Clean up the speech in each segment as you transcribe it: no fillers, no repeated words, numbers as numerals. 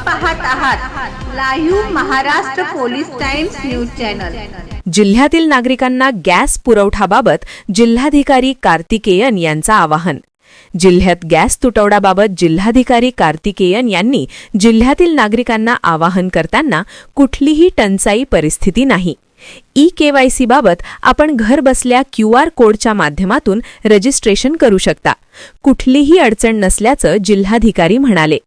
पाहत आहात live Maharashtra police times news channel. जिल्ह्यातील नागरिकांना गॅस पुरवठाबाबत जिल्हाधिकारी कार्तिकेयन यांचं आवाहन। जिल्ह्यात गॅस तुटवड्याबाबत जिल्हाधिकारी कार्तिकेयन यांनी जिल्ह्यातील नागरिकांना आवाहन करताना कुठलीही टंचाई परिस्थिती नाही। ई-केवायसी बाबत आपण घर बसल्या QR कोडच्या माध्यमातून रजिस्ट्रेशन करू शकता। कुठलीही अडचण नसल्याचं जिल्हाधिकारी म्हणाले।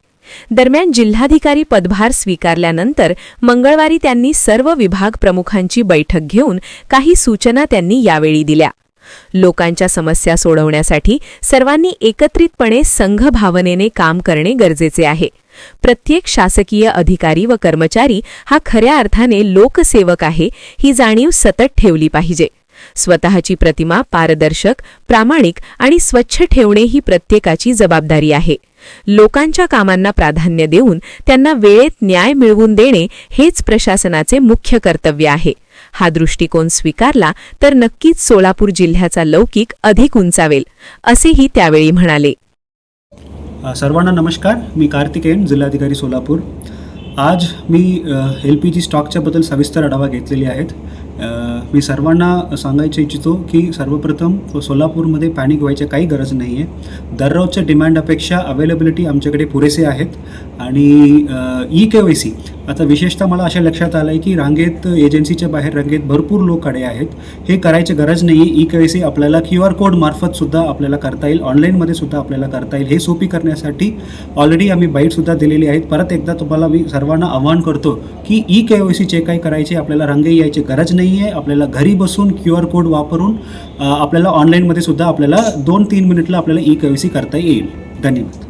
दरम्यान जिल्हाधिकारी पदभार स्वीकारल्यानंतर मंगळवारी त्यांनी सर्व विभाग प्रमुखांची बैठक घेऊन काही सूचना त्यांनी यावेळी दिल्या। लोकांच्या समस्या सोडवण्यासाठी सर्वांनी एकत्रितपणे संघभावनेने काम करणे गरजेचे आहे। प्रत्येक शासकीय अधिकारी व कर्मचारी हा खऱ्या अर्थाने लोकसेवक आहे ही जाणीव सतत ठेवली पाहिजे। स्वतःची प्रतिमा पारदर्शक, प्रामाणिक आणि स्वच्छ ठेवणे ही प्रत्येकाची जबाबदारी आहे। लोकांच्या कामांना प्राधान्य देऊन त्यांना वेळेत न्याय मिळवून देणे हेच प्रशासनाचे मुख्य कर्तव्य आहे। हा दृष्टिकोन स्वीकारला तर नक्कीच सोलापूर जिल्ह्याचा लौकिक अधिक उंचावेल, असेही त्यावेळी म्हणाले। सर्वांना नमस्कार, मी कार्तिकेयन, जिल्हाधिकारी सोलापूर। आज मी LPG स्टॉकच्या बद्दल सविस्तर आढावा घेतलेले आहेत। मी सर्वांना सांगायचं इच्छितो की सर्वप्रथम सोलापूरमध्ये पॅनिक व्हायची काही गरज नाही आहे। दररोजच्या डिमांडपेक्षा अवेलेबिलिटी आमच्याकडे पुरेसे आहेत आणि ई-केवायसी आता विशेषतः मला अशा लक्षात आलं आहे की रांगेत एजन्सीच्या बाहेर रांगेत भरपूर लोक खडे आहेत। हे करायची गरज नाही आहे। ई-केवायसी आपल्याला QR कोड मार्फतसुद्धा आपल्याला करता येईल, ऑनलाईनमध्ये सुद्धा आपल्याला करता येईल। हे सोपी करण्यासाठी ऑलरेडी आम्ही बाईटसुद्धा दिलेली आहेत। परत एकदा तुम्हाला मी सर्वांना आवाहन करतो की ई-केवायसी जे काही करायचे आपल्याला रांगे यायची गरज नाही आहे। आपल्याला घरी बसून QR कोड वापरून आपल्याला ऑनलाईनमध्ये सुद्धा आपल्याला 2-3 मिनिटला आपल्याला ई-केवायसी करता येईल। धन्यवाद।